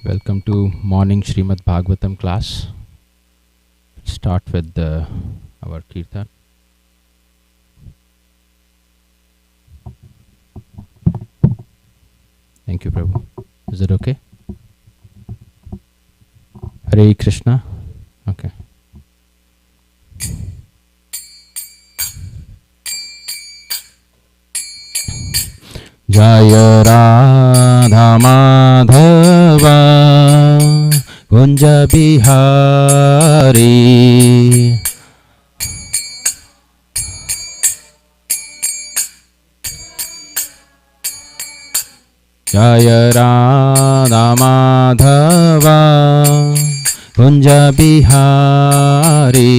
Welcome to morning Srimad Bhagavatam class. Start with our kirtan. Thank you, Prabhu. Is it okay? Hare Krishna. Okay. Jaya Radha Madhava Kunja Bihari Jaya Radha Madhava Kunja Bihari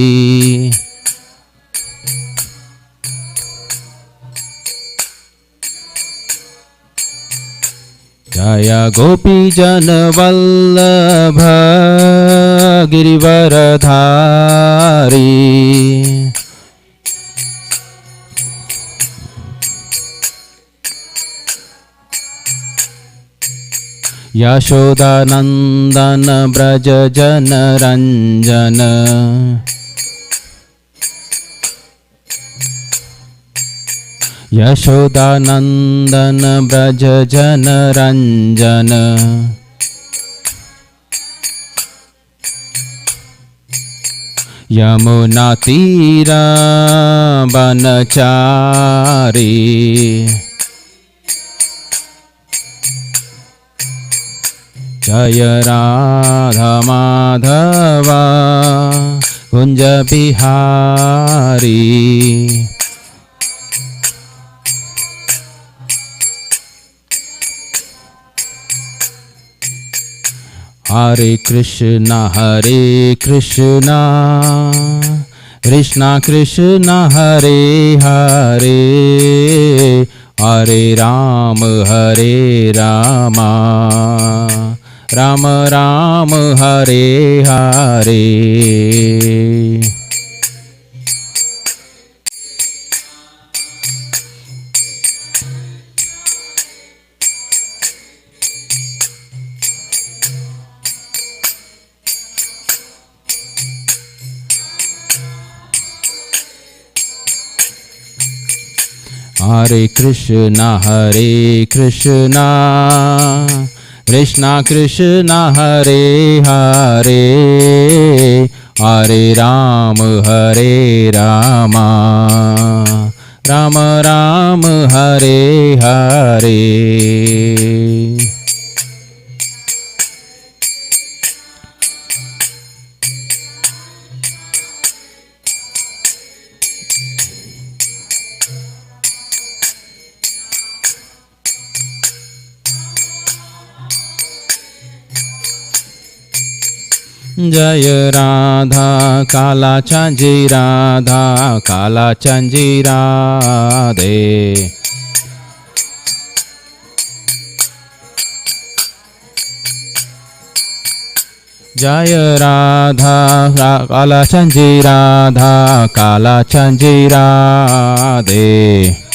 Jaya Gopi Jana Vallabha Girivaradhari Yashoda Nandana Braja Jana Ranjana Yashoda Nandana Braja Jana Ranjana Yamuna Tira Banachari Jaya Radha Madhava Kunja Bihari Hare Krishna Krishna Krishna Hare Hare Hare Rama Rama Rama Hare Hare Hare Krishna Krishna Krishna Hare Hare Hare Rama Rama Rama Hare Hare Jaya Radha Kala Chanji Radha Kala Chanji Radhe Jaya Radha Kala Chanji Radha Kala Chanji Radhe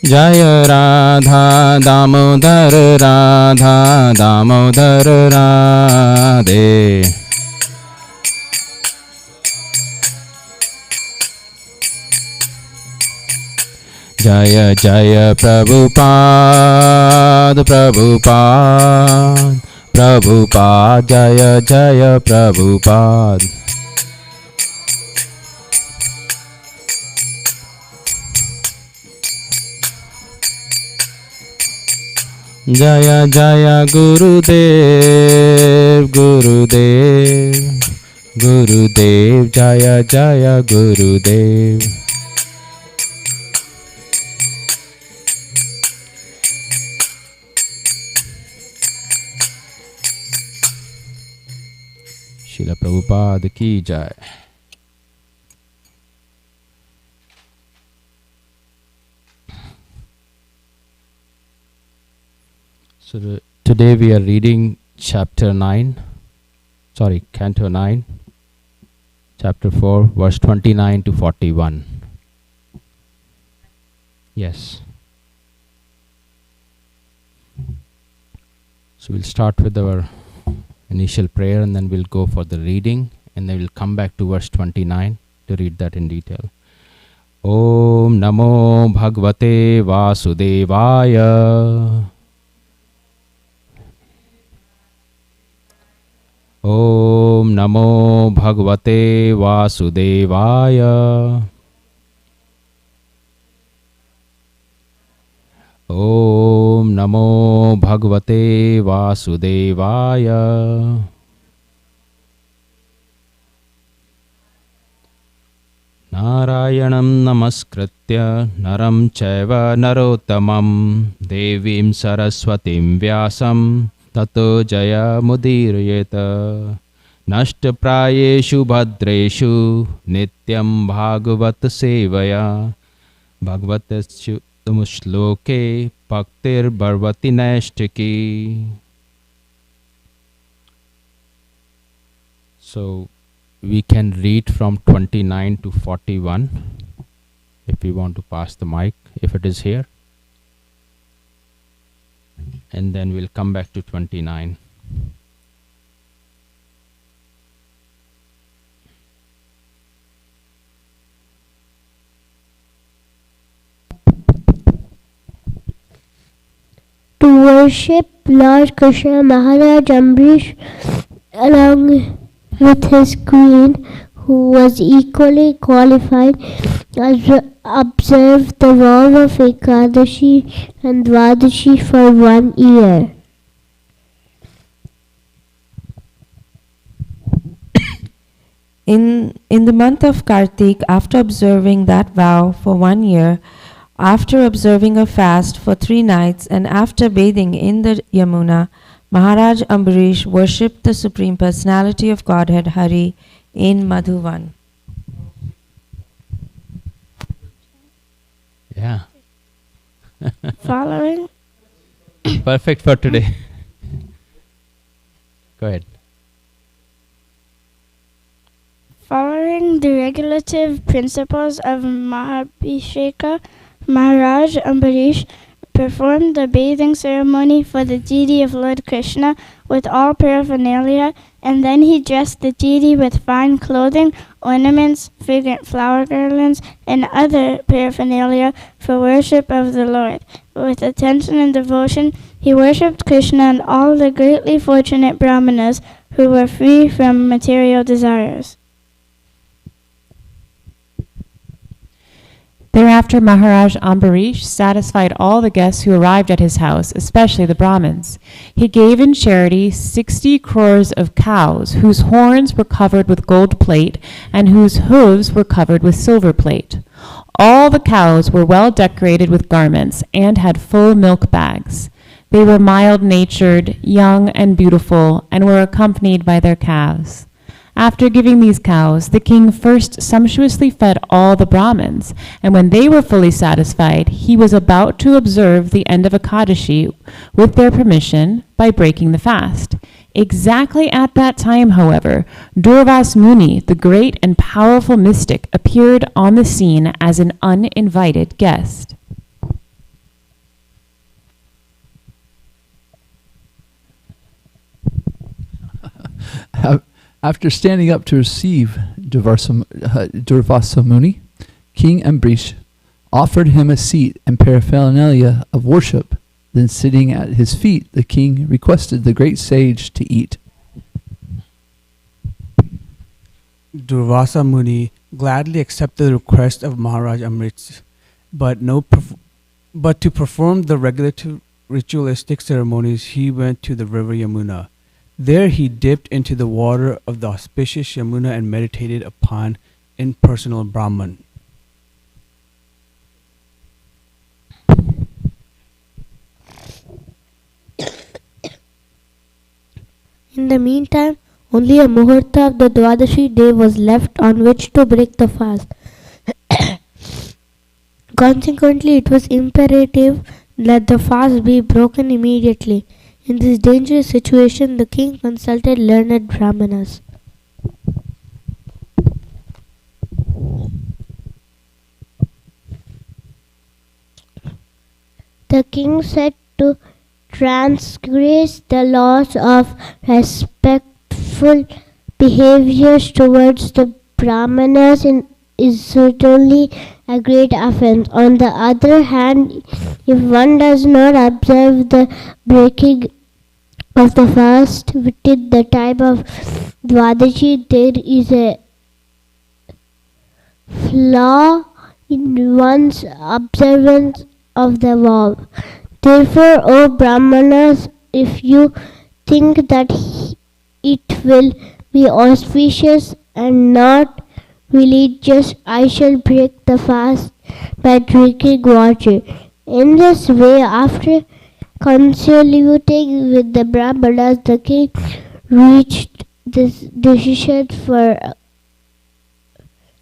Jaya Radha Damodar Radha Damodar Radhe Jaya Jaya Prabhupada Prabhupada Prabhupada Jaya Jaya Prabhupada Jaya Jaya Gurudev Gurudev Gurudev Jaya Jaya Gurudev Srila Prabhupada ki jai. So today we are reading chapter 9, canto 9, chapter 4, verse 29 to 41. Yes. So we'll start with our initial prayer and then we'll go for the reading and then we'll come back to verse 29 to read that in detail. Om Namo Bhagavate Vasudevaya. Om Namo Bhagavate Vasudevaya. Om Namo Bhagavate Vasudevaya. Narayanam Namaskritya Naram Chaiva Narottamam Devim Saraswatim Vyasam Tato Jaya Mudirayeta Nashta Prayeshu Bhadreshu Nityam Bhagavat Sevaya Bhagavataschu Shloke Bhaktir Bharvati Nashtaki. So we can read from 29 to 41 if we want to pass the mic, if it is here. And then we'll come back to 29. To worship Lord Krishna, Maharaj Ambrish, along with his queen, who was equally qualified, observed the vow of Ekadashi and Dwadashi for 1 year. In the month of Kartik, after observing that vow for 1 year, after observing a fast for 3 nights, and after bathing in the Yamuna, Maharaj Ambarish worshipped the Supreme Personality of Godhead Hari in Madhuvan. Yeah. Following Perfect for today. Go ahead. Following the regulative principles of Mahabhisheka, Maharaj Ambarish performed the bathing ceremony for the deity of Lord Krishna with all paraphernalia, and then he dressed the deity with fine clothing, ornaments, fragrant flower garlands, and other paraphernalia for worship of the Lord. With attention and devotion, he worshipped Krishna and all the greatly fortunate brahmanas who were free from material desires. Thereafter Maharaj Ambarish satisfied all the guests who arrived at his house, especially the Brahmins. He gave in charity 60 crores of cows, whose horns were covered with gold plate, and whose hooves were covered with silver plate. All the cows were well decorated with garments, and had full milk bags. They were mild-natured, young and beautiful, and were accompanied by their calves. After giving these cows, the king first sumptuously fed all the Brahmins, and when they were fully satisfied, he was about to observe the end of Ekadashi with their permission by breaking the fast. Exactly at that time, however, Durvas Muni, the great and powerful mystic, appeared on the scene as an uninvited guest. After standing up to receive Durvasa Muni, King Ambarish offered him a seat and paraphernalia of worship. Then sitting at his feet, the king requested the great sage to eat. Durvasa Muni gladly accepted the request of Maharaj Amrit, but to perform the ritualistic ceremonies, he went to the river Yamuna. There he dipped into the water of the auspicious Yamuna and meditated upon impersonal Brahman. In the meantime, only a muhurta of the Dwadashi day was left on which to break the fast. Consequently, it was imperative that the fast be broken immediately. In this dangerous situation, the king consulted learned brahmanas. The king said to transgress the laws of respectful behaviors towards the brahmanas is certainly a great offense. On the other hand, if one does not observe the breaking of the fast within the time of Dwadashi, there is a flaw in one's observance of the vow. Therefore, O Brahmanas, if you think that it will be auspicious and not religious, I shall break the fast by drinking water. In this way, after consulting with the Brahmanas, the king reached this decision for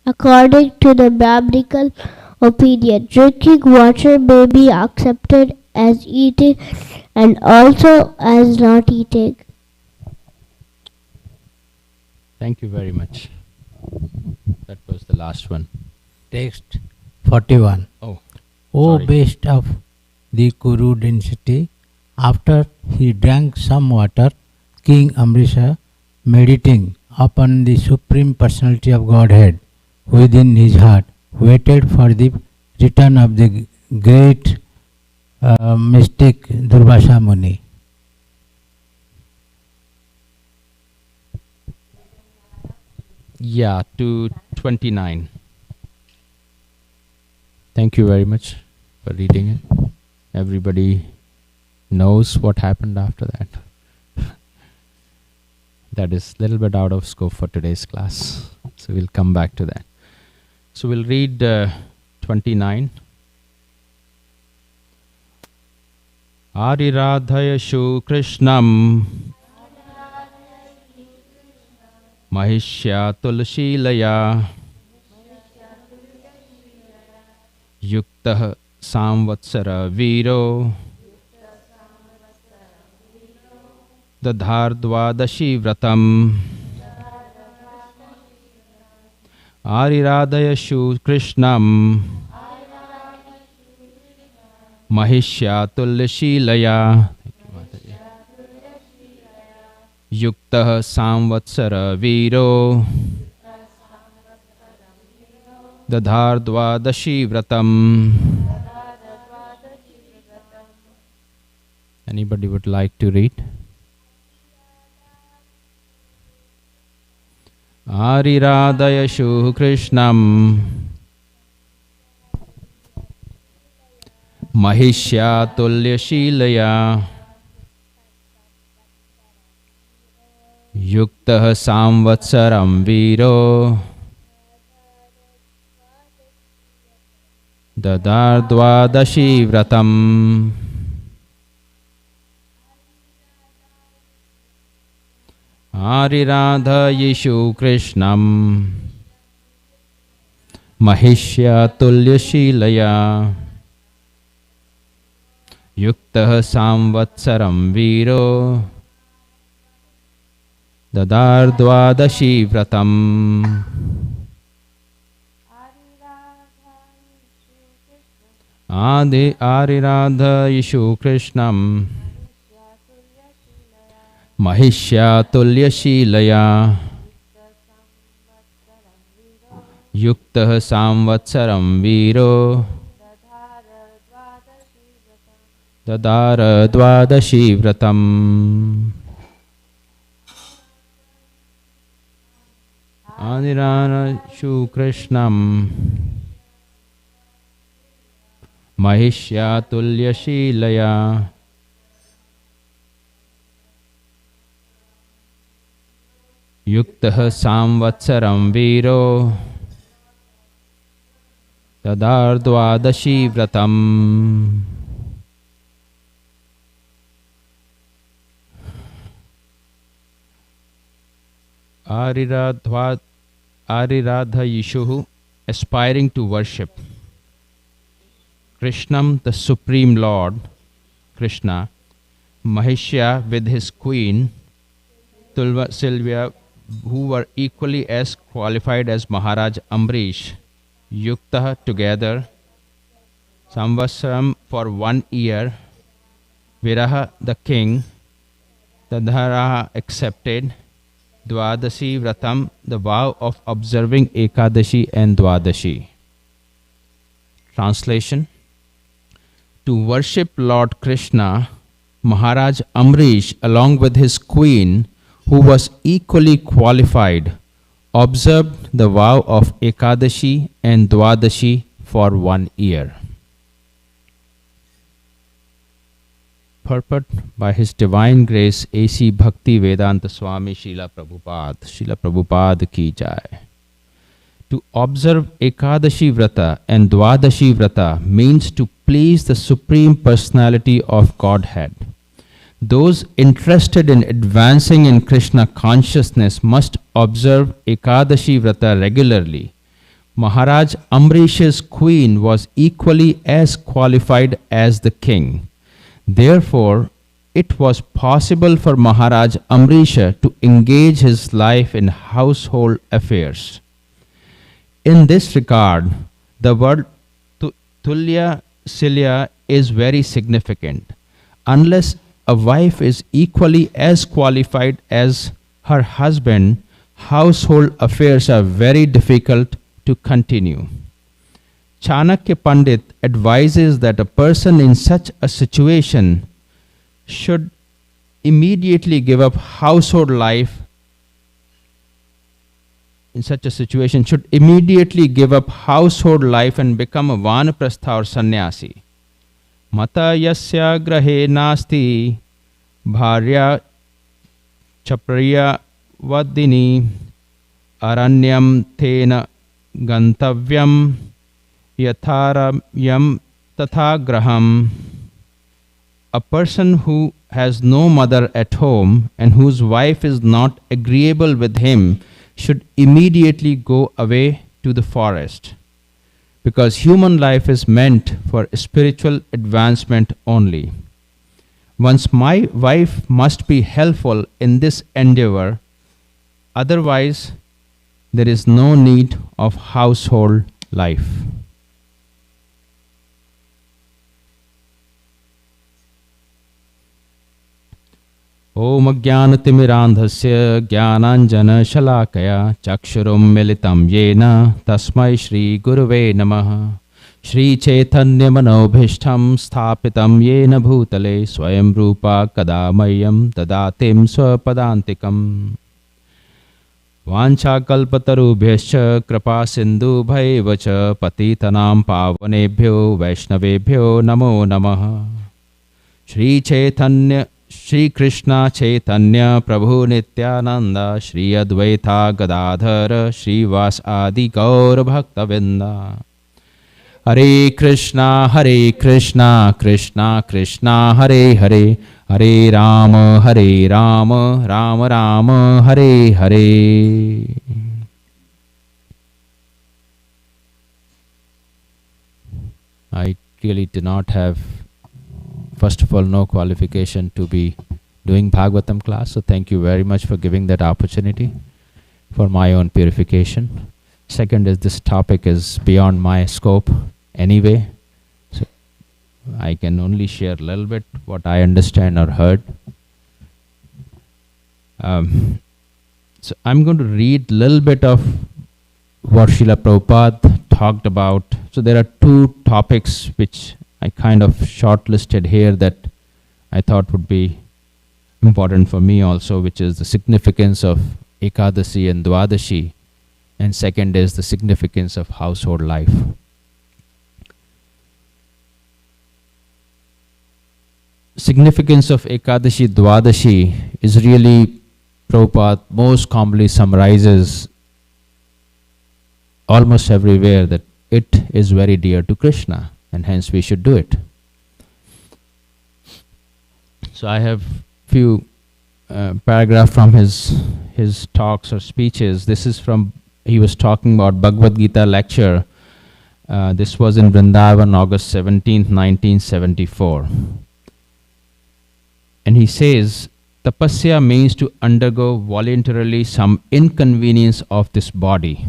according to the Brahminical opinion. Drinking water may be accepted as eating and also as not eating. Thank you very much. That was the last one. Text 41. Oh, O sorry. best of the Kuru density, after he drank some water, King Amrisha, meditating upon the Supreme Personality of Godhead within his heart, waited for the return of the great mystic Durvasa Muni. Yeah, to 29. Thank you very much for reading it. Everybody knows what happened after that. That is a little bit out of scope for today's class. So we'll come back to that. So we'll read 29. Ariradhayashu Krishnam Mahishya Tulshilaya Yuktah Samvatsara Viro Dadhardvadashi Vratam Ariradhayashu Krishnam Mahishya Tulshilaya Yuktah Samvatsara Viro Dadhardvadashi Vratam. Anybody would like to read? Ariradhayashu Krishnam Mahishya Tulyashilaya Yuktah Samvatsaram Viro Dadardvadashi Vratam. Ariradhayashu Krishnam Mahishya Tulyashilaya Yuktah Samvatsaram Viro Dadardvadashi Vratam. Ariradhayashu Krishnam Mahishya Tulyashilaya Yuktah Samvatsaram Viro Dadardvadashi Vratam. Ariradhayashu Krishnam Mahishya Tulyashilaya Yuktah Samvatsaram Viro Dadardvadashi Vratam. Ariradhayashu, aspiring to worship Krishnam, the Supreme Lord, Krishna, Mahishya with his queen, Sylvia, who were equally as qualified as Maharaj Ambrish, Yuktah together, Samvatsaram for 1 year. Viraha the king. Tadharaha accepted. Dvadashi Vratam, the vow of observing Ekadashi and Dvadashi. Translation. To worship Lord Krishna, Maharaj Amrish, along with his queen, who was equally qualified, observed the vow of Ekadashi and Dvadashi for 1 year. Purport by His Divine Grace A.C. Bhakti Vedanta Swami Srila Prabhupada ki jai. To observe Ekadashi Vrata and Dvadashi Vrata means to please the Supreme Personality of Godhead. Those interested in advancing in Krishna consciousness must observe Ekadashi Vrata regularly. Maharaj Amrish's queen was equally as qualified as the king. Therefore, it was possible for Maharaj Amrisha to engage his life in household affairs. In this regard, the word Tulya Silya is very significant. Unless a wife is equally as qualified as her husband, household affairs are very difficult to continue. Chanakya Pandit advises that a person in such a situation should immediately give up household life. In such a situation, should immediately give up household life and become a vanaprastha or sannyasi. Mata yasya grahe nasti bharya chapriya vadini aranyam tena gantavyam yatharayam tatha graham. A person who has no mother at home and whose wife is not agreeable with him should immediately go away to the forest, because human life is meant for spiritual advancement only. Once my wife must be helpful in this endeavor, otherwise there is no need of household life. Om Ajnanatimirandhasya Jnananjana Shalakaya Chakshurum Militam Yena Tasmai Shri Gurave Namaha. Shri Chaitanya Manobhishtam Sthapitam Yena Bhutale Swayam Rupa Kadamayam Dadatim Swapadantikam. Vancha Kalpatarubhyascha Kripa Sindhu Bhaivacha Patitanam Pavanebhyo Vaishnavebhyo Namo Namaha. Shri Chaitanya Shri Krishna Chaitanya Prabhu Nityananda Shri Advaita Gadadhara Shri Vas Adi Gaur Bhaktavinda. Hare Krishna Krishna Krishna Hare Hare Hare Rama Rama Rama Hare Hare. I really do not have, first of all, no qualification to be doing Bhagavatam class, so thank you very much for giving that opportunity for my own purification. Second is, this topic is beyond my scope anyway, so I can only share a little bit what I understand or heard. So I'm going to read a little bit of what Srila Prabhupada talked about. So there are two topics which I kind of shortlisted here that I thought would be important for me also, which is the significance of Ekadasi and Dwadashi, and second is the significance of household life. Significance of Ekadashi, Dwadashi is really, Prabhupada most commonly summarizes almost everywhere that it is very dear to Krishna, and hence we should do it. So I have few paragraph from his talks or speeches. This is from, he was talking about Bhagavad Gita lecture. This was in Vrindavan, August 17th, 1974. And he says, Tapasya means to undergo voluntarily some inconvenience of this body,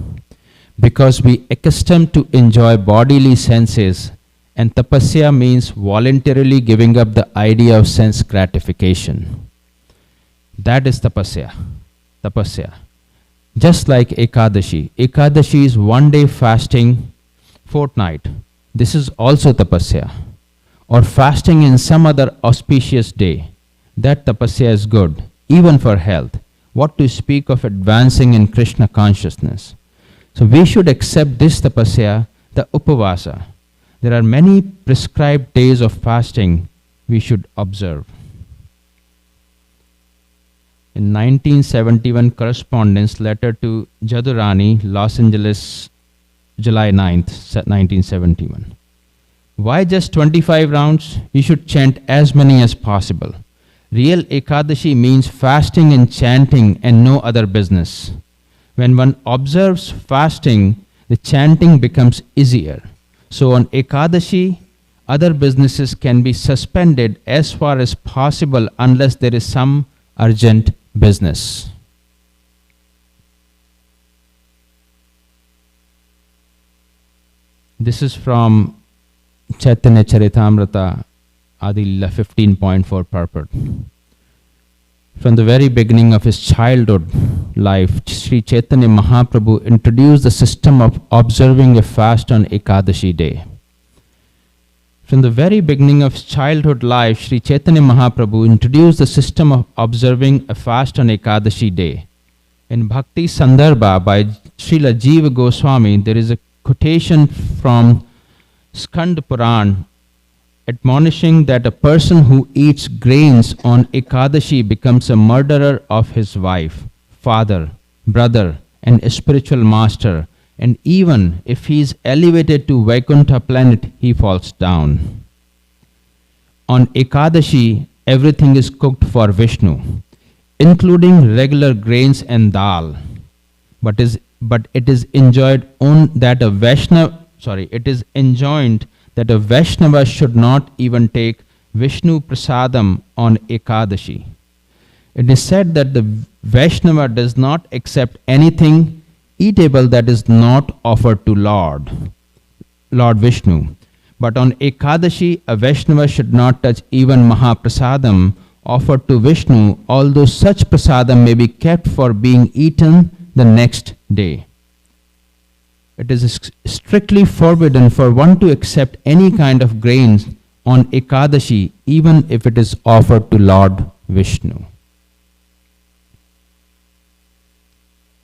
because we accustomed to enjoy bodily senses And tapasya means voluntarily giving up the idea of sense gratification. That is tapasya. Tapasya. Just like Ekadashi. Ekadashi is one day fasting fortnight. This is also tapasya. Or fasting in some other auspicious day. That tapasya is good, even for health. What to speak of advancing in Krishna consciousness. So we should accept this tapasya, the upavasa. There are many prescribed days of fasting we should observe. In 1971 correspondence letter to Jadurani, Los Angeles, July 9th, 1971. Why just 25 rounds? You should chant as many as possible. Real Ekadashi means fasting and chanting and no other business. When one observes fasting, the chanting becomes easier. So on Ekadashi, other businesses can be suspended as far as possible unless there is some urgent business. This is from Chaitanya Charitamrita, Adilila 15.4 purport. From the very beginning of his childhood life, Sri Chaitanya Mahaprabhu introduced the system of observing a fast on Ekadashi day. From the very beginning of his childhood life, Sri Chaitanya Mahaprabhu introduced the system of observing a fast on Ekadashi day. In Bhakti Sandarbha by Srila Jiva Goswami, there is a quotation from Skand Puran admonishing that a person who eats grains on Ekadashi becomes a murderer of his wife, father, brother, and spiritual master, and even if he is elevated to Vaikuntha planet, he falls down. On Ekadashi, everything is cooked for Vishnu, including regular grains and dal, but it is enjoined that a Vaishnava should not even take Vishnu Prasadam on Ekadashi. It is said that the Vaishnava does not accept anything eatable that is not offered to Lord Vishnu. But on Ekadashi, a Vaishnava should not touch even Mahaprasadam offered to Vishnu, although such prasadam may be kept for being eaten the next day. It is strictly forbidden for one to accept any kind of grains on Ekadashi, even if it is offered to Lord Vishnu.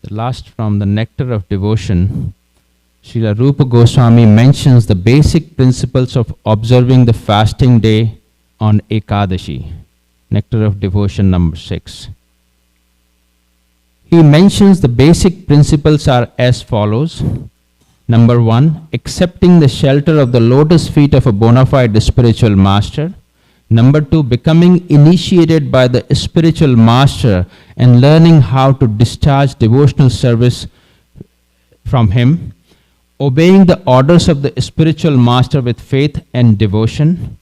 The last from the Nectar of Devotion, Srila Rupa Goswami mentions the basic principles of observing the fasting day on Ekadashi. Nectar of Devotion number 6. He mentions the basic principles are as follows. Number 1, accepting the shelter of the lotus feet of a bona fide spiritual master. Number 2, becoming initiated by the spiritual master and learning how to discharge devotional service from him. Obeying the orders of the spiritual master with faith and devotion.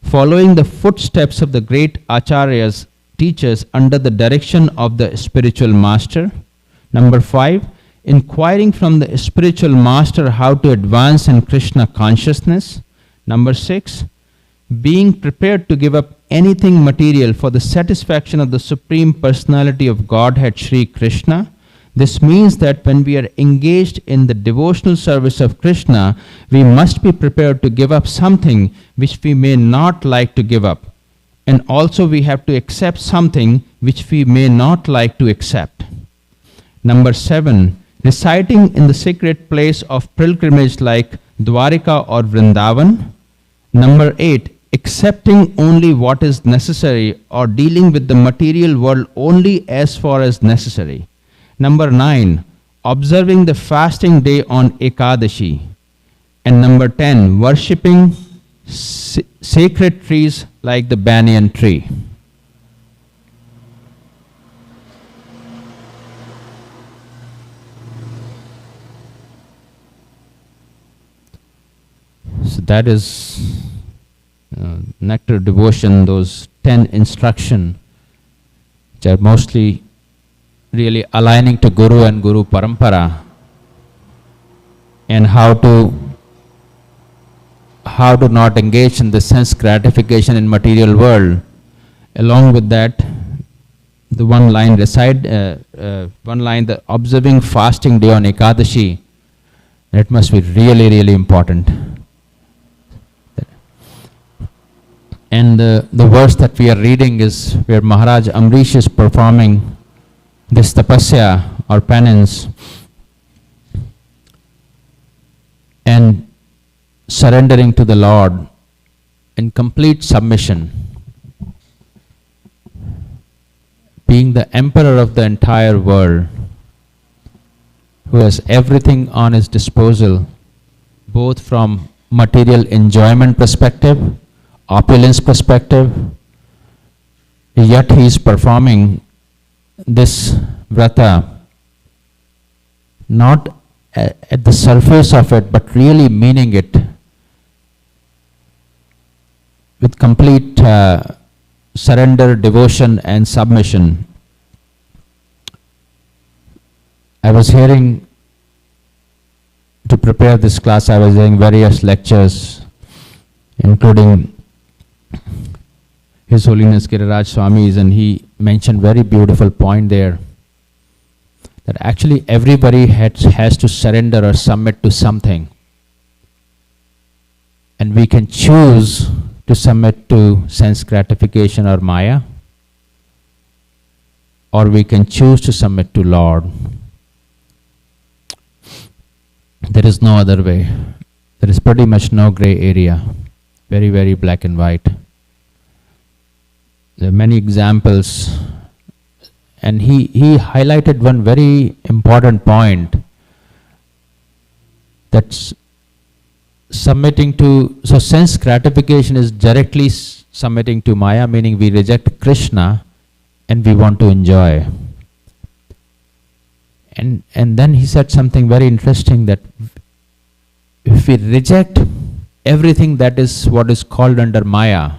Following the footsteps of the great acharyas, teachers under the direction of the spiritual master. Number 5, inquiring from the spiritual master how to advance in Krishna consciousness. Number 6, being prepared to give up anything material for the satisfaction of the Supreme Personality of Godhead, Sri Krishna. This means that when we are engaged in the devotional service of Krishna, we must be prepared to give up something which we may not like to give up. And also we have to accept something which we may not like to accept. Number 7, reciting in the sacred place of pilgrimage like Dwarika or Vrindavan. Number 8, accepting only what is necessary or dealing with the material world only as far as necessary. Number 9, observing the fasting day on Ekadashi. And number 10, worshipping sacred trees like the banyan tree. So that is Nectar Devotion, those 10 instructions, which are mostly really aligning to Guru and Guru Parampara, and how how to not engage in the sense gratification in material world. Along with that, the one line the observing fasting day on Ekadashi, that must be really, really important. And the verse that we are reading is where Maharaj Amrish is performing this tapasya or penance and surrendering to the Lord in complete submission, being the emperor of the entire world, who has everything on his disposal, both from material enjoyment perspective, opulence perspective, yet he is performing this vrata not at the surface of it, but really meaning it with complete surrender, devotion and submission. I was hearing, to prepare this class, I was hearing various lectures, including His Holiness Giriraj Swami's, and he mentioned very beautiful point there, that actually everybody has to surrender or submit to something. And we can choose to submit to sense gratification or Maya, or we can choose to submit to Lord. There is no other way. There is pretty much no gray area. Very, very black and white. There are many examples, and he highlighted one very important point, that's submitting to, so sense gratification is directly submitting to Maya, meaning we reject Krishna and we want to enjoy. And then he said something very interesting, that if we reject everything that is what is called under Maya,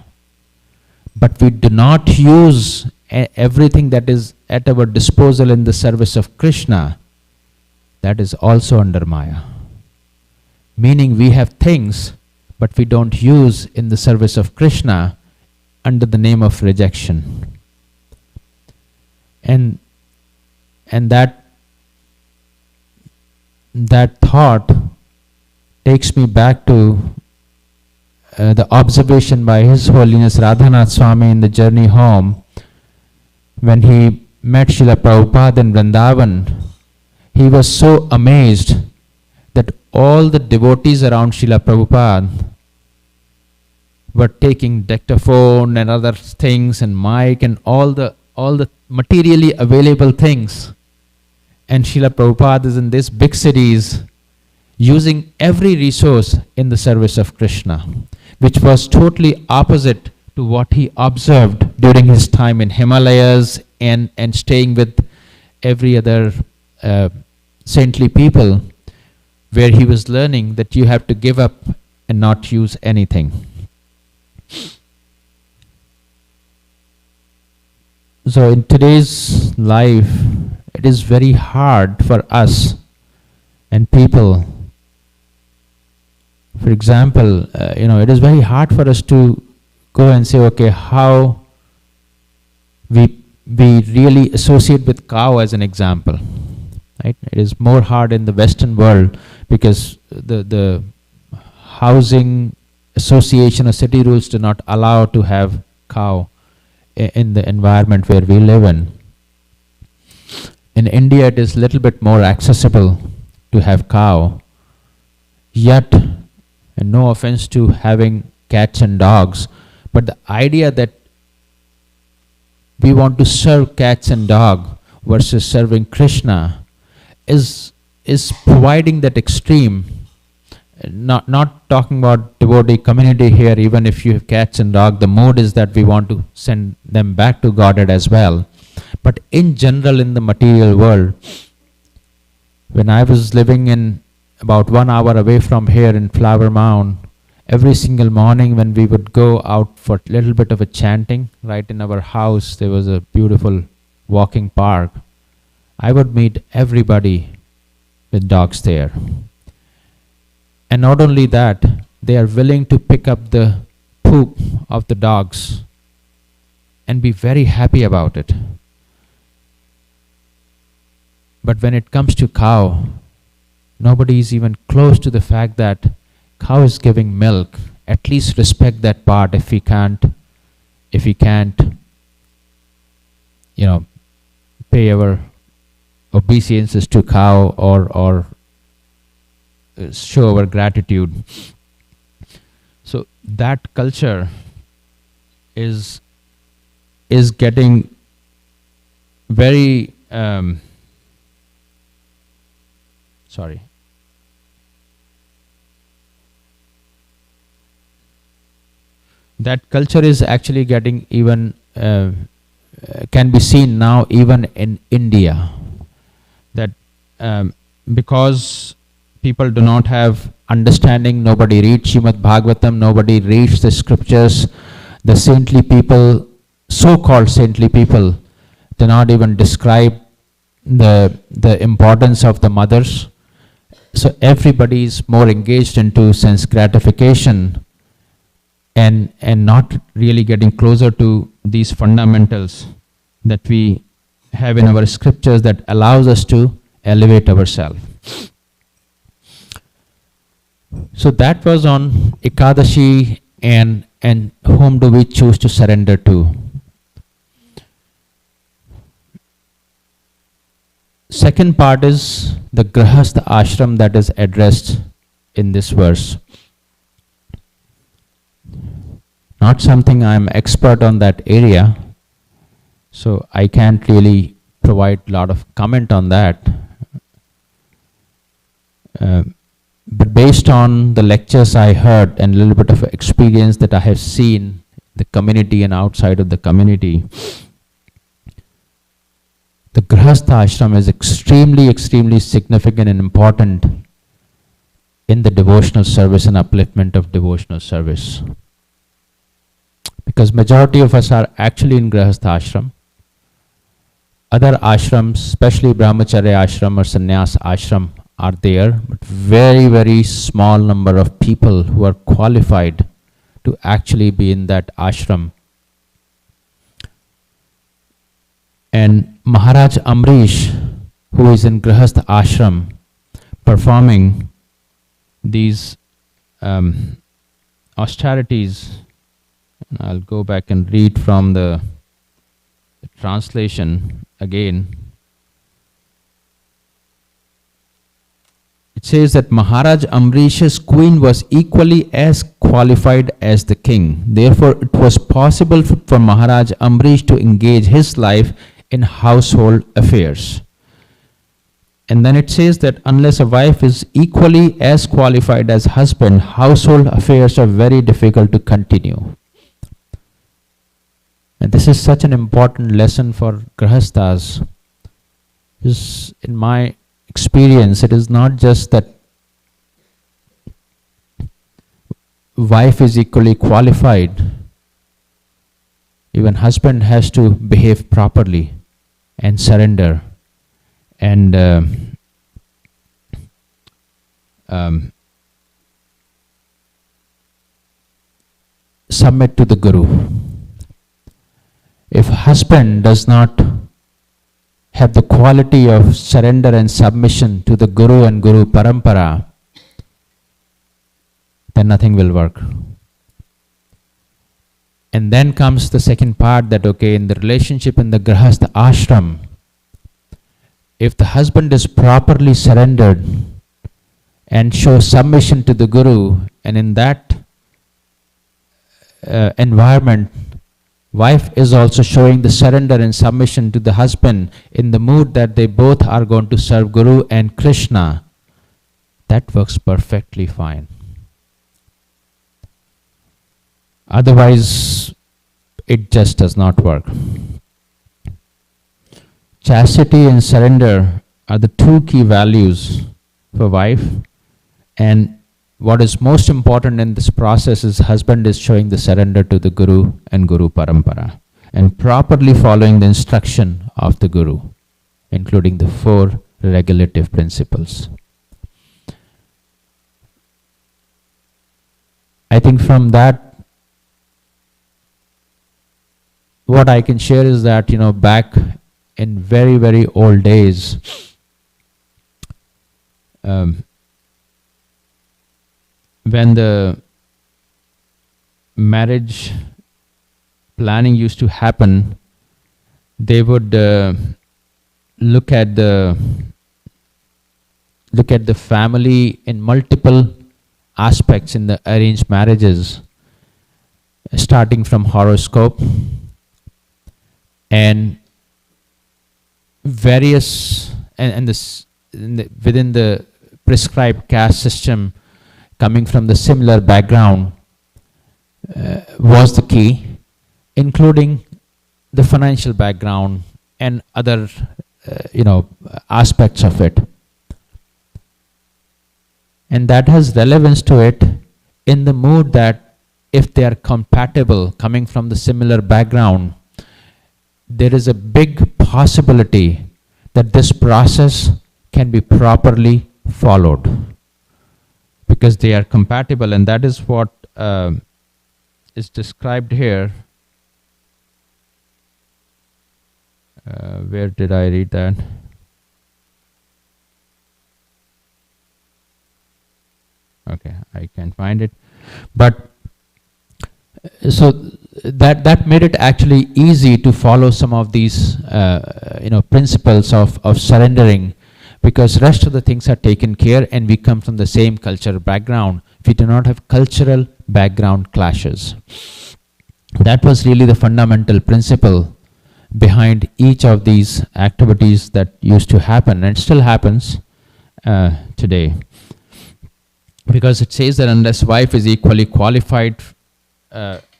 but we do not use everything that is at our disposal in the service of Krishna, that is also under Maya. Meaning we have things, but we don't use in the service of Krishna under the name of rejection. And that thought takes me back to the observation by His Holiness Radhanath Swami in the journey home. When he met Srila Prabhupada in Vrindavan, he was so amazed that all the devotees around Srila Prabhupada were taking dictaphone and other things and mic and all the materially available things. And Srila Prabhupada is in these big cities using every resource in the service of Krishna, which was totally opposite to what he observed during his time in Himalayas and staying with every other saintly people, where he was learning that you have to give up and not use anything. So in today's life, it is very hard for us and people. For example, it is very hard for us to go and say, okay, how we really associate with cow as an example. Right? It is more hard in the Western world because the housing association or city rules do not allow to have cow in the environment where we live in. In India, it is a little bit more accessible to have cow. Yet, and no offense to having cats and dogs, but the idea that we want to serve cats and dog versus serving Krishna is providing that extreme. Not talking about devotee community here. Even if you have cats and dog, the mood is that we want to send them back to Godhead as well. But in general, in the material world, when I was living in about 1 hour away from here in Flower Mound, every single morning when we would go out for a little bit of a chanting, right in our house there was a beautiful walking park, I would meet everybody with dogs there. And not only that, they are willing to pick up the poop of the dogs and be very happy about it. But when it comes to cow, nobody is even close to the fact that cow is giving milk. At least respect that part. If we can't, pay our obeisances to cow or show our gratitude. So that culture is getting very that culture is actually getting even can be seen now even in India, that because people do not have understanding, nobody reads Srimad Bhagavatam, nobody reads the scriptures, the saintly people, so-called saintly people, do not even describe the importance of the mothers. So everybody is more engaged into sense gratification and not really getting closer to these fundamentals that we have in our scriptures that allows us to elevate ourselves. So that was on Ekadashi, and whom do we choose to surrender to? Second part is the Grahastha ashram that is addressed in this verse. Not something I'm expert on that area, so I can't really provide a lot of comment on that. But based on the lectures I heard and a little bit of experience that I have seen the community and outside of the community, the Grahastha ashram is extremely significant and important in the devotional service and upliftment of devotional service. Because majority of us are actually in Grahastha ashram. Other ashrams, especially Brahmacharya ashram or Sannyas ashram, are there, but very small number of people who are qualified to actually be in that ashram. And Maharaj Amrish, who is in Grahastha ashram, performing these austerities, I'll go back and read from the translation again. It says that Maharaj Amrish's queen was equally as qualified as the king. Therefore, it was possible for Maharaj Amrish to engage his life in household affairs. And then it says that unless a wife is equally as qualified as husband, household affairs are very difficult to continue. And this is such an important lesson for Grahasthas. In my experience, it is not just that wife is equally qualified. Even husband has to behave properly and surrender and submit to the Guru. If husband does not have the quality of surrender and submission to the Guru and Guru Parampara, then nothing will work. And then comes the second part, that okay, in the relationship in the Grahastha ashram, if the husband is properly surrendered and shows submission to the Guru, and in that environment, wife is also showing the surrender and submission to the husband in the mood that they both are going to serve Guru and Krishna, that works perfectly fine. Otherwise, it just does not work. Chastity and surrender are the two key values for wife, and what is most important in this process is husband is showing the surrender to the Guru and Guru Parampara and properly following the instruction of the Guru, including the 4 regulative principles. I think from that, what I can share is that, back in very, very old days, when the marriage planning used to happen, they would look at the family in multiple aspects in the arranged marriages, starting from horoscope and various within the prescribed caste system, coming from the similar background was the key, including the financial background and other aspects of it. And that has relevance to it in the mood that if they are compatible, coming from the similar background, there is a big possibility that this process can be properly followed because they are compatible, and that is what is described here. Where did I read that? Okay, I can't find it. But so that made it actually easy to follow some of these principles of surrendering, because rest of the things are taken care, and we come from the same cultural background. We do not have cultural background clashes. That was really the fundamental principle behind each of these activities that used to happen, and still happens today. Because it says that unless wife is equally qualified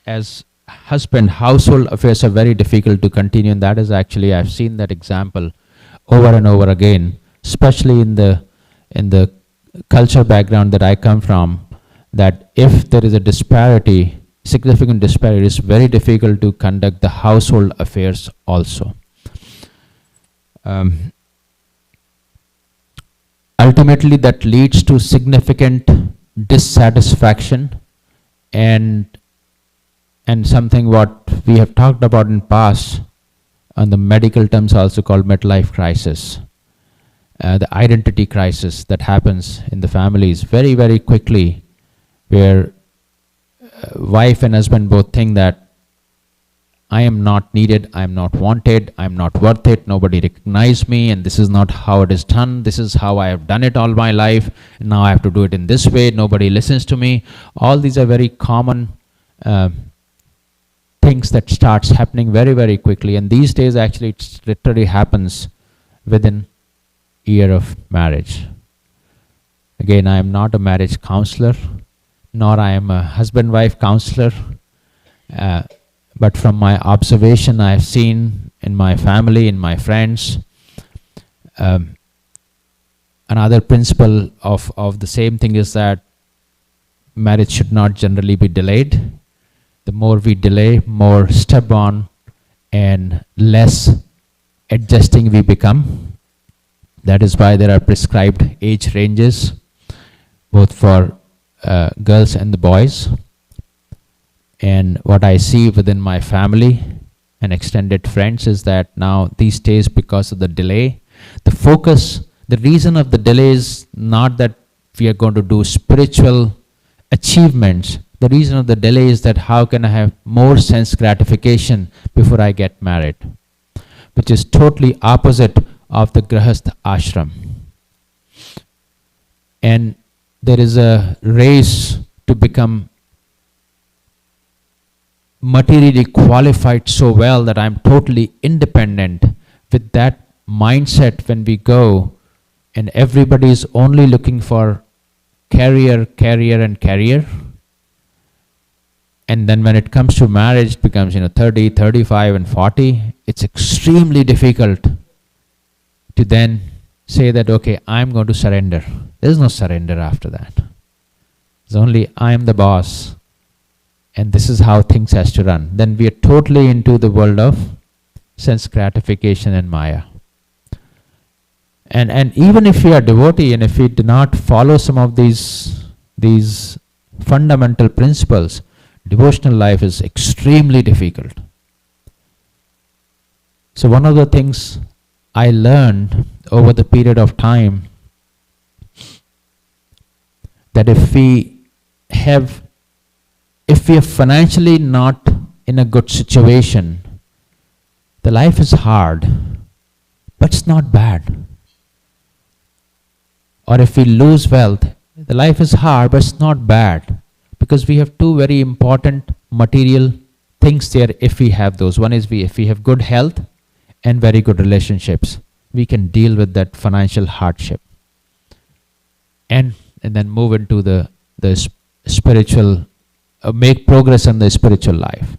as husband, household affairs are very difficult to continue. And that is actually, I've seen that example over and over again, especially in the culture background that I come from, that if there is a disparity, significant disparity, it's very difficult to conduct the household affairs also. Ultimately, that leads to significant dissatisfaction and something what we have talked about in past, on the medical terms also called midlife crisis, the identity crisis that happens in the families very, very quickly, where wife and husband both think that I am not needed, I am not wanted, I am not worth it, nobody recognizes me, and this is not how it is done, this is how I have done it all my life, and now I have to do it in this way, nobody listens to me. All these are very common things that starts happening very, very quickly, and these days actually it literally happens within a year of marriage. Again, I am not a marriage counselor, nor I am a husband-wife counselor, but from my observation I have seen in my family, in my friends, another principle of the same thing is that marriage should not generally be delayed. The more we delay, more stubborn and less adjusting we become. That is why there are prescribed age ranges, both for girls and the boys. And what I see within my family and extended friends is that now these days, because of the delay, the focus, the reason of the delay is not that we are going to do spiritual achievements. The reason of the delay is that how can I have more sense gratification before I get married, which is totally opposite of the Grahastha ashram. And there is a race to become materially qualified so well that I'm totally independent. With that mindset, when we go and everybody is only looking for career, and then when it comes to marriage, it becomes 30, 35 and 40, it's extremely difficult to then say that, okay, I'm going to surrender. There's no surrender after that. It's only I am the boss, and this is how things has to run. Then we are totally into the world of sense gratification and Maya. And even if we are devotee, and if we do not follow some of these fundamental principles, devotional life is extremely difficult. So one of the things I learned over the period of time, that if we are financially not in a good situation, the life is hard, but it's not bad. Or if we lose wealth, the life is hard, but it's not bad, because we have two very important material things there if we have those. One is if we have good health and very good relationships, we can deal with that financial hardship and then move into the spiritual, make progress in the spiritual life.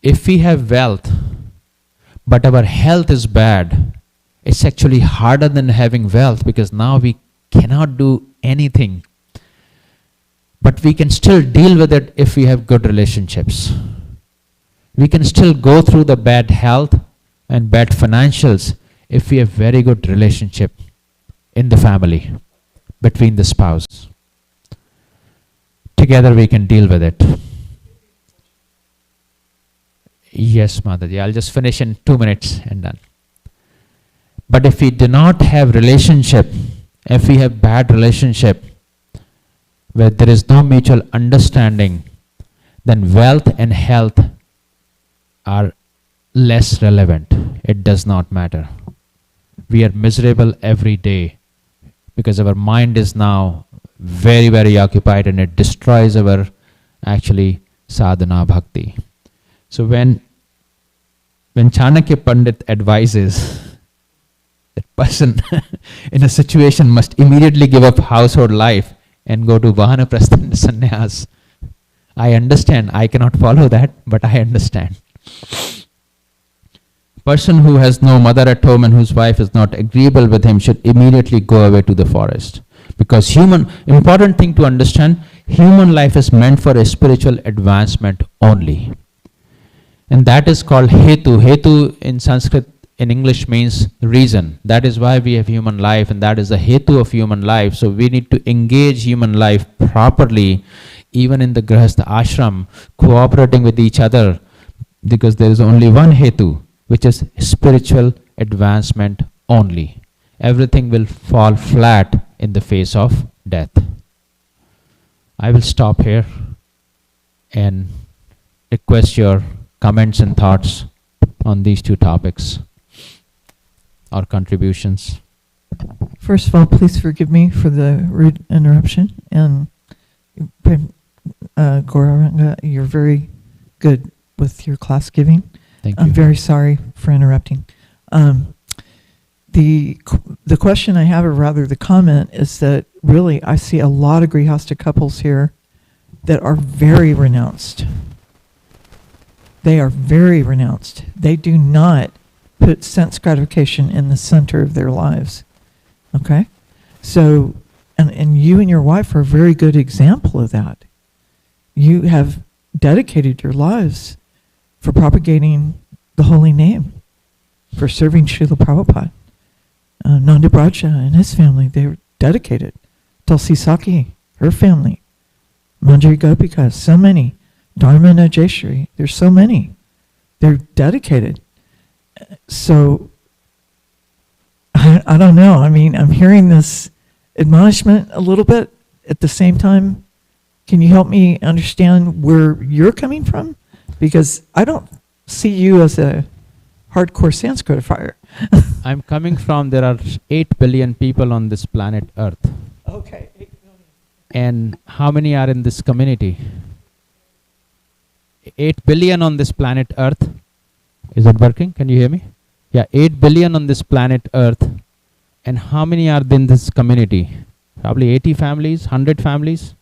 If we have wealth, but our health is bad, it's actually harder than having wealth, because now we cannot do anything. But we can still deal with it if we have good relationships. We can still go through the bad health and bad financials if we have very good relationship in the family, between the spouse. Together we can deal with it. Yes, Mataji, I'll just finish in 2 minutes and done. But if we do not have relationship, if we have bad relationship, where there is no mutual understanding, then wealth and health are less relevant. It does not matter. We are miserable every day because our mind is now very, very occupied, and it destroys our actually sadhana bhakti. So when Chanakya Pandit advises that person in a situation must immediately give up household life and go to Vanaprastha sannyas, I understand. I cannot follow that, but I understand. Person who has no mother at home and whose wife is not agreeable with him should immediately go away to the forest. Because important thing to understand, human life is meant for a spiritual advancement only. And that is called hetu. Hetu in Sanskrit, in English, means reason. That is why we have human life, and that is the hetu of human life. So we need to engage human life properly, even in the Grihastha ashram, cooperating with each other, because there is only one hetu, which is spiritual advancement only. Everything will fall flat in the face of death. I will stop here and request your comments and thoughts on these two topics, or contributions. First of all, please forgive me for the rude interruption. And Gauranga, you're very good with your class giving. Thank you. I'm very sorry for interrupting. The question I have, or rather the comment, is that really I see a lot of Grihastha couples here that are very renounced. They are very renounced. They do not put sense gratification in the center of their lives. Okay? So, and you and your wife are a very good example of that. You have dedicated your lives for propagating the holy name, for serving Srila Prabhupada. Nanda Braja and his family, they were dedicated. Tulsi Saki, her family. Manjari Gopika, so many. Dharma and Ajeshri, there's so many. They're dedicated. So, I don't know. I mean, I'm hearing this admonishment a little bit. At the same time, can you help me understand where you're coming from? Because I don't see you as a hardcore Sanskrit-ifier. I'm coming from, there are 8 billion people on this planet Earth. Okay. 8 billion. And how many are in this community? 8 billion on this planet Earth. Is it working? Can you hear me? Yeah, 8 billion on this planet Earth. And how many are in this community? Probably 80 families, 100 families.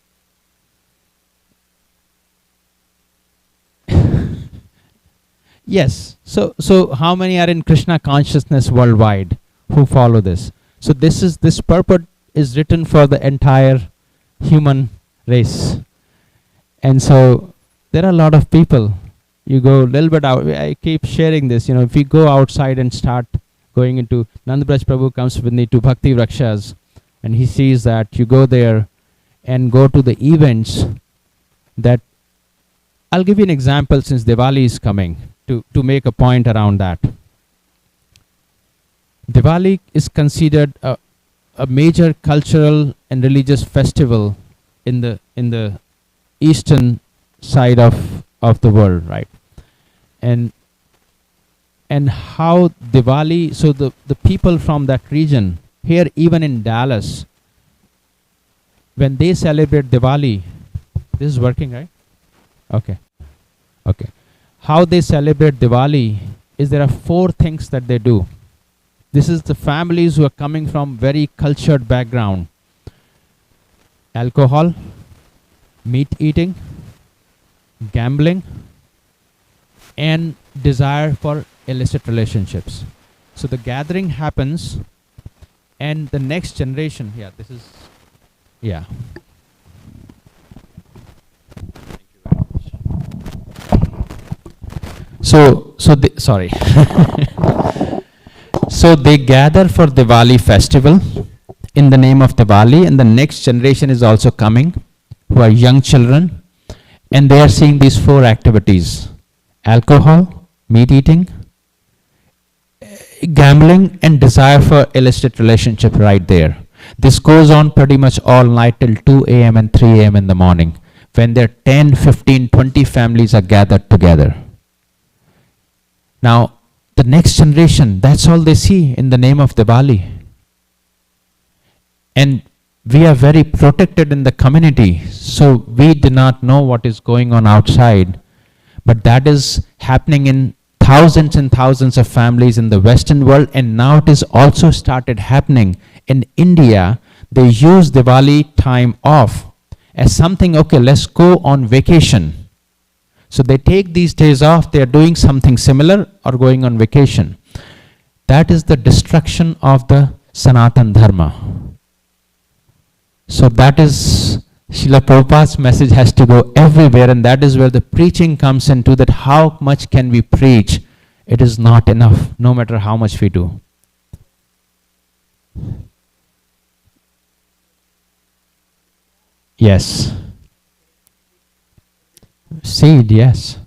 Yes. So how many are in Krishna consciousness worldwide who follow this? So this purport is written for the entire human race. And so there are a lot of people. You go a little bit out. I keep sharing this. If we go outside and start going into, Nanda Braj Prabhu comes with me to Bhakti Rakshas, and he sees that you go there and go to the events that, I'll give you an example since Diwali is coming to make a point around that. Diwali is considered a major cultural and religious festival in the eastern side of the world, right? And how Diwali, so the people from that region, here even in Dallas, when they celebrate Diwali, this is working, right? Okay. How they celebrate Diwali is there are 4 things that they do. This is the families who are coming from very cultured background. Alcohol, meat eating, gambling, and desire for illicit relationships. So the gathering happens, and the next generation, So they gather for Diwali festival in the name of Diwali, and the next generation is also coming, who are young children, and they are seeing these 4 activities: alcohol, meat eating, gambling, and desire for illicit relationship right there. This goes on pretty much all night till 2 a.m. and 3 a.m. in the morning, when there 10, 15, 20 families are gathered together. Now, the next generation, that's all they see in the name of Diwali. And we are very protected in the community, so we do not know what is going on outside. But that is happening in thousands and thousands of families in the Western world, and now it is also started happening in India. They use Diwali time off as something, okay, let's go on vacation. So they take these days off, they are doing something similar or going on vacation. That is the destruction of the Sanatan Dharma. So that is, Srila Prabhupada's message has to go everywhere, and that is where the preaching comes into, that how much can we preach? It is not enough, no matter how much we do. Yes. Seed, yes.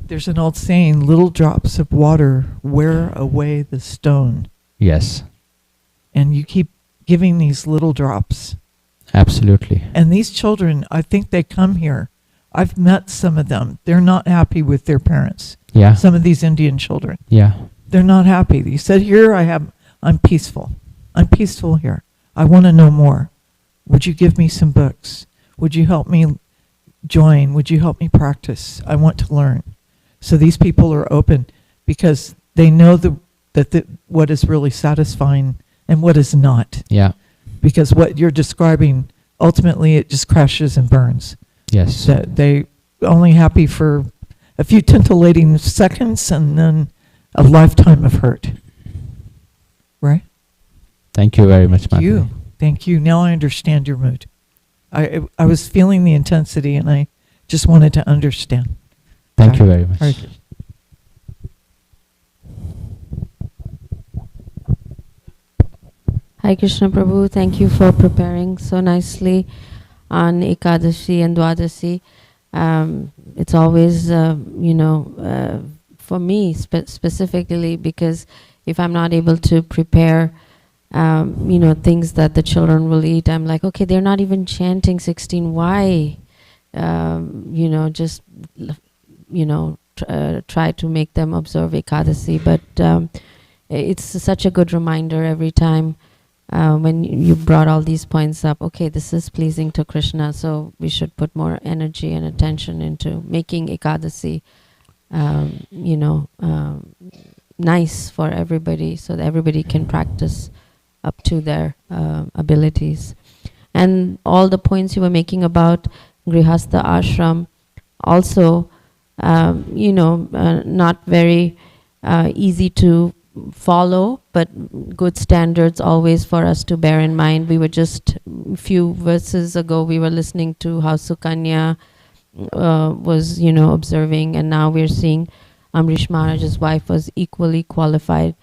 There's an old saying, little drops of water wear away the stone. Yes. And you keep giving these little drops. Absolutely. And these children, I think they come here. I've met some of them. They're not happy with their parents. Yeah. Some of these Indian children. Yeah. They're not happy. He said, here I'm peaceful. I'm peaceful here. I want to know more. Would you give me some books? Would you help me join? Would you help me practice? I want to learn. So these people are open because they know that what is really satisfying and what is not. Yeah. Because what you're describing, ultimately it just crashes and burns. Yes. That they only happy for a few titillating seconds and then a lifetime of hurt. Right? Thank you very much, Mataji. Thank you. Now I understand your mood. I was feeling the intensity and I just wanted to understand. Thank you very much. Hare Hi Krishna Prabhu, thank you for preparing so nicely on Ekadashi and Dwadasi. It's always, for me specifically, because if I'm not able to prepare, things that the children will eat, I'm like, okay, they're not even chanting 16. Why? Try to make them observe Ekadasi. But it's such a good reminder every time when you brought all these points up. Okay, this is pleasing to Krishna, so we should put more energy and attention into making Ekadasi, nice for everybody, so that everybody can practice up to their abilities. And all the points you were making about Grihastha ashram, also, not very easy to follow, but good standards always for us to bear in mind. We were just a few verses ago, we were listening to how Sukanya was, observing, and now we're seeing Amrish Maharaj's wife was equally qualified.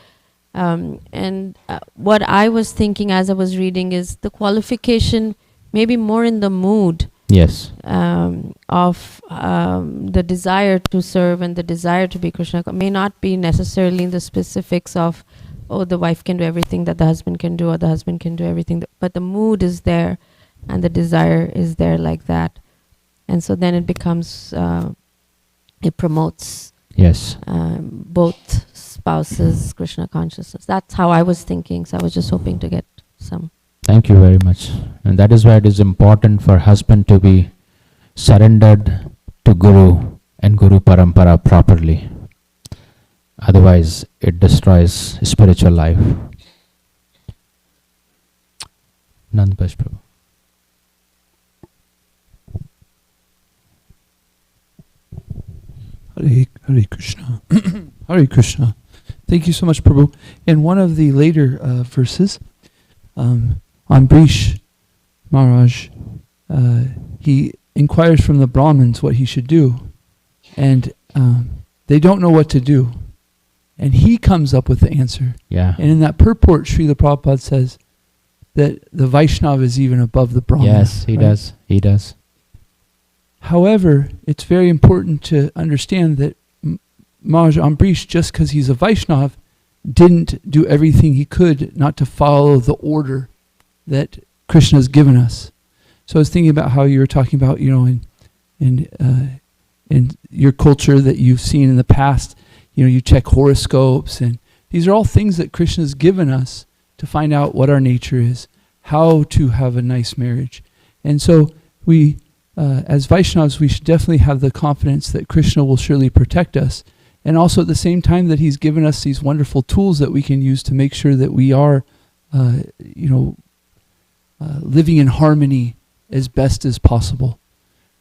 And what I was thinking as I was reading is the qualification maybe more in the mood Yes. of the desire to serve and the desire to be Krishna may not be necessarily in the specifics of, oh, the wife can do everything that the husband can do, or the husband can do everything, but the mood is there and the desire is there like that. And so then it becomes, it promotes Yes. both spouses' Krishna consciousness. That's how I was thinking, so I was just hoping to get some. Thank you very much. And that is why it is important for husband to be surrendered to Guru and Guru Parampara properly. Otherwise, it destroys spiritual life. Nand Bash Prabhu. Hare Krishna. Hare Krishna. Thank you so much, Prabhu. In one of the later verses, Ambrish Maharaj, he inquires from the Brahmins what he should do, and they don't know what to do. And he comes up with the answer. Yeah. And in that purport, Srila Prabhupada says that the Vaishnava is even above the Brahmana. Yes, he does. He does. However, it's very important to understand that Maharaj Ambrish, just because he's a Vaishnav, didn't do everything he could not to follow the order that Krishna has given us. So I was thinking about how you were talking about, in your culture that you've seen in the past, you check horoscopes, and these are all things that Krishna has given us to find out what our nature is, how to have a nice marriage. And so we, as Vaishnavas, we should definitely have the confidence that Krishna will surely protect us. And also at the same time that he's given us these wonderful tools that we can use to make sure that we are, living in harmony as best as possible.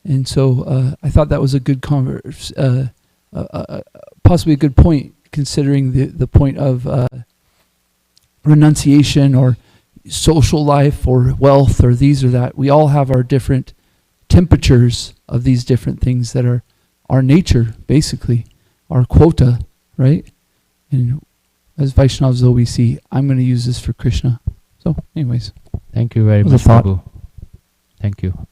And so I thought that was a good possibly a good point, considering the point of renunciation or social life or wealth or these or that. We all have our different temperatures of these different things that are our nature, basically, our quota, right? And as Vaishnavas, though, we see, I'm going to use this for Krishna. So, anyways. Thank you very That much, was a thought. Prabhu. Thank you.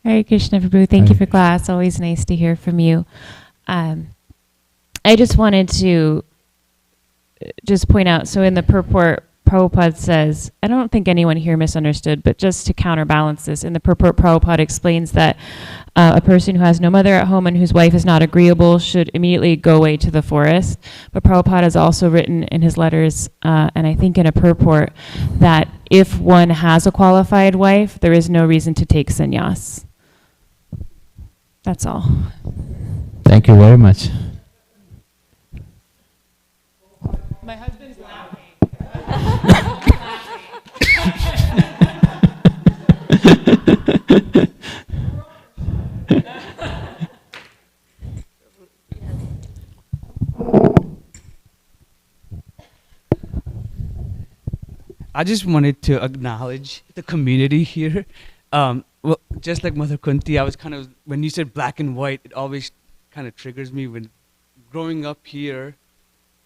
Hare Krishna Prabhu, thank you Hare for class. Always nice to hear from you. I just wanted to just point out, so in the purport, Prabhupada says, I don't think anyone here misunderstood, but just to counterbalance this, in the purport, Prabhupada explains that a person who has no mother at home and whose wife is not agreeable should immediately go away to the forest. But Prabhupada has also written in his letters, and I think in a purport, that if one has a qualified wife, there is no reason to take sannyas. That's all. Thank you very much. My husband's laughing. I just wanted to acknowledge the community here. Well, just like Mother Kunti, I was kind of, when you said black and white, it always kind of triggers me when growing up here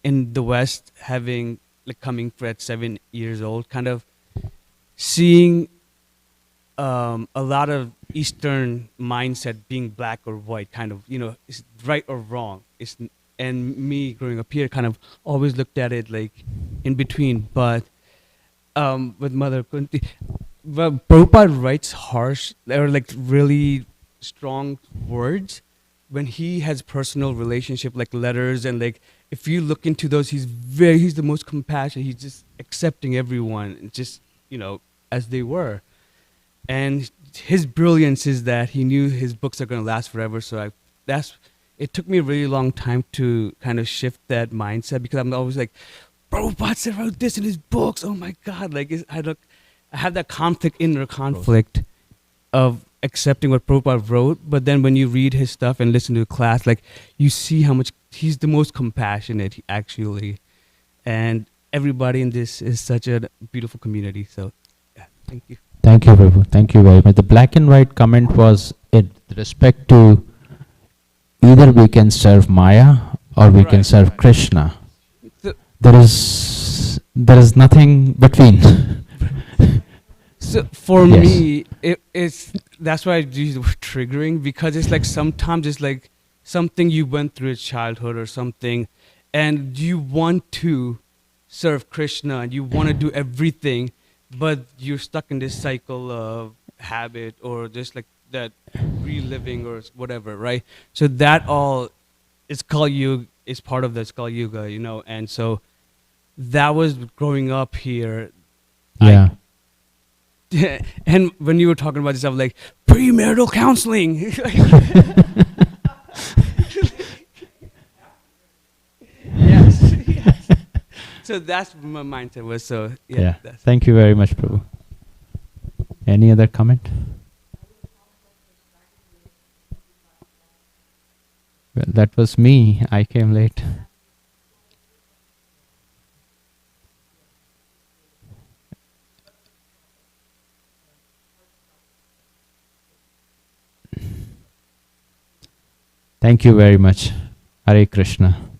in the West, having, like, coming for at 7 years old, kind of seeing a lot of Eastern mindset being black or white, kind of, is right or wrong. And me growing up here kind of always looked at it like in between, but with Mother Kunti, well, Prabhupada writes harsh or like really strong words when he has personal relationship, like letters, and like if you look into those, he's the most compassionate. He's just accepting everyone, just as they were, and his brilliance is that he knew his books are going to last forever. So it took me a really long time to kind of shift that mindset, because I'm always like, Prabhupada said wrote this in his books. Oh my God! Like I have that inner conflict of accepting what Prabhupada wrote, but then when you read his stuff and listen to a class, like you see how much he's the most compassionate actually, and everybody in this is such a beautiful community. So, yeah, thank you. Thank you, Prabhu. Thank you very much. The black and white comment was with respect to either we can serve Maya or we can serve Krishna. So- There is nothing between. So for Yes. me, it's that's why I use the word triggering, because it's like sometimes it's like something you went through in childhood or something, and you want to serve Krishna and you want to do everything, but you're stuck in this cycle of habit or just like that reliving or whatever, right? So that all is Kali Yuga, is part of this Kali Yuga, you know, and so that was growing up here. Yeah. And when you were talking about this, I was like, premarital counseling. Yes, yes. So that's what my mindset was. So yeah. That's Thank you very much, Prabhu. Any other comment? Well, that was me. I came late. Thank you very much. Hare Krishna.